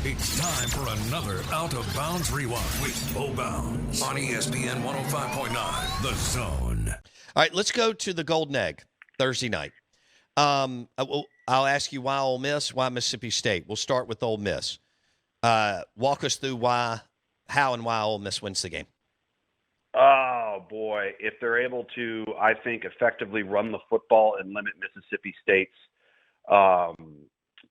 It's time for another Out of Bounds Rewind with Bo Bounds on ESPN 105.9, The Zone. All right, let's go to the Golden Egg Thursday night. I'll ask you why Ole Miss, why Mississippi State. We'll start with Ole Miss. Walk us through how and why Ole Miss wins the game. Oh, boy. If they're able to, I think, effectively run the football and limit Mississippi State's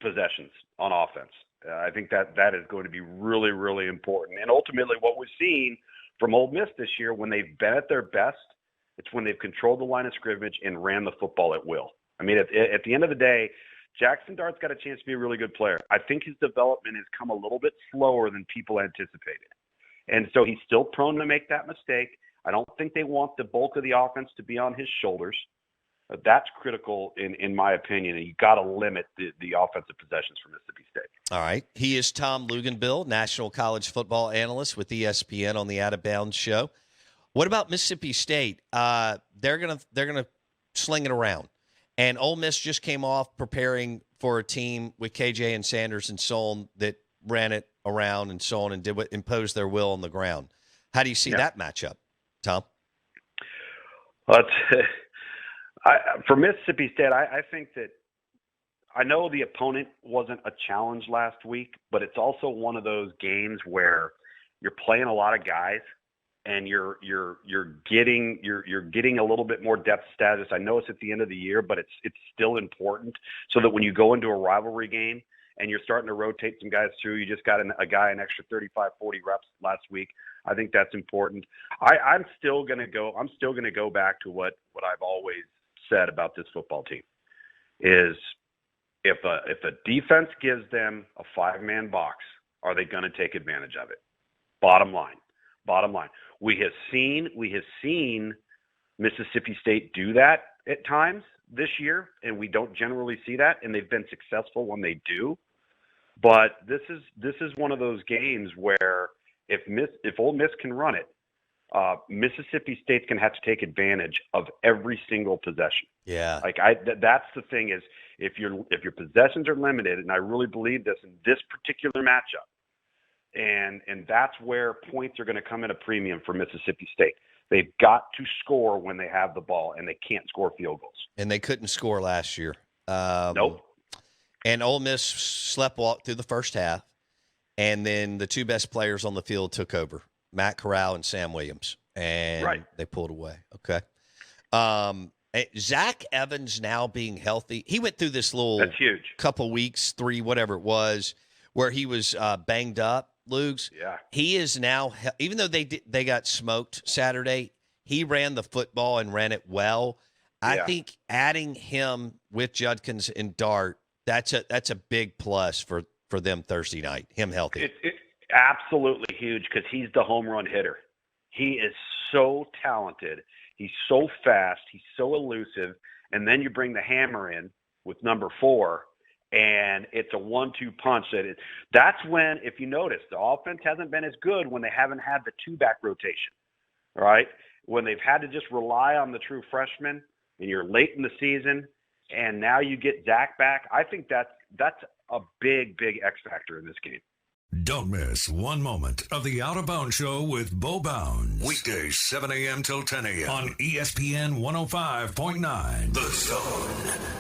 possessions on offense. I think that is going to be really, really important. And ultimately what we've seen from Ole Miss this year, when they've been at their best, it's when they've controlled the line of scrimmage and ran the football at will. I mean, at the end of the day, Jackson Dart's got a chance to be a really good player. I think his development has come a little bit slower than people anticipated. And so he's still prone to make that mistake. I don't think they want the bulk of the offense to be on his shoulders. That's critical, in my opinion, and you got to limit the offensive possessions for Mississippi State. All right. He is Tom Liginbill, national college football analyst with ESPN on the Out of Bounds show. What about Mississippi State? They're gonna sling it around, and Ole Miss just came off preparing for a team with KJ and Sanders and so on that ran it around and so on and imposed their will on the ground. How do you see that matchup, Tom? For Mississippi State, I think that I know the opponent wasn't a challenge last week, but it's also one of those games where you're playing a lot of guys and you're getting a little bit more depth status. I know it's at the end of the year, but it's still important so that when you go into a rivalry game and you're starting to rotate some guys through, you just got a guy an extra 35, 40 reps last week. I think that's important. I'm still going to go back to what I've always said about this football team is if a defense gives them a 5-man box, are they going to take advantage of it? Bottom line. We have seen Mississippi State do that at times this year, and we don't generally see that, and they've been successful when they do. But this is one of those games where if Ole Miss can run it, Mississippi State's going to have to take advantage of every single possession. Yeah. That's the thing is if your possessions are limited, and I really believe this in this particular matchup, and that's where points are going to come at a premium for Mississippi State. They've got to score when they have the ball, and they can't score field goals. And they couldn't score last year. Nope. And Ole Miss sleptwalked through the first half, and then the two best players on the field took over, Matt Corral and Sam Williams, and they pulled away. Okay. Zach Evans now being healthy, he went through this That's huge. couple weeks, 3, whatever it was, where he was banged up, Lugs. Yeah. He is now, even though they got smoked Saturday, he ran the football and ran it well. I think adding him with Judkins and Dart, that's a big plus for them Thursday night, him healthy. It's absolutely huge because he's the home run hitter. He is so talented. He's so fast. He's so elusive. And then you bring the hammer in with number 4, and it's a 1-2 punch. That's when, if you notice, the offense hasn't been as good when they haven't had the 2-back rotation, right? When they've had to just rely on the true freshman, and you're late in the season, and now you get Zach back. I think that's a big, big X factor in this game. Don't miss one moment of the Out of Bounds Show with Bo Bounds. Weekdays, 7 a.m. till 10 a.m. on ESPN 105.9, The Zone.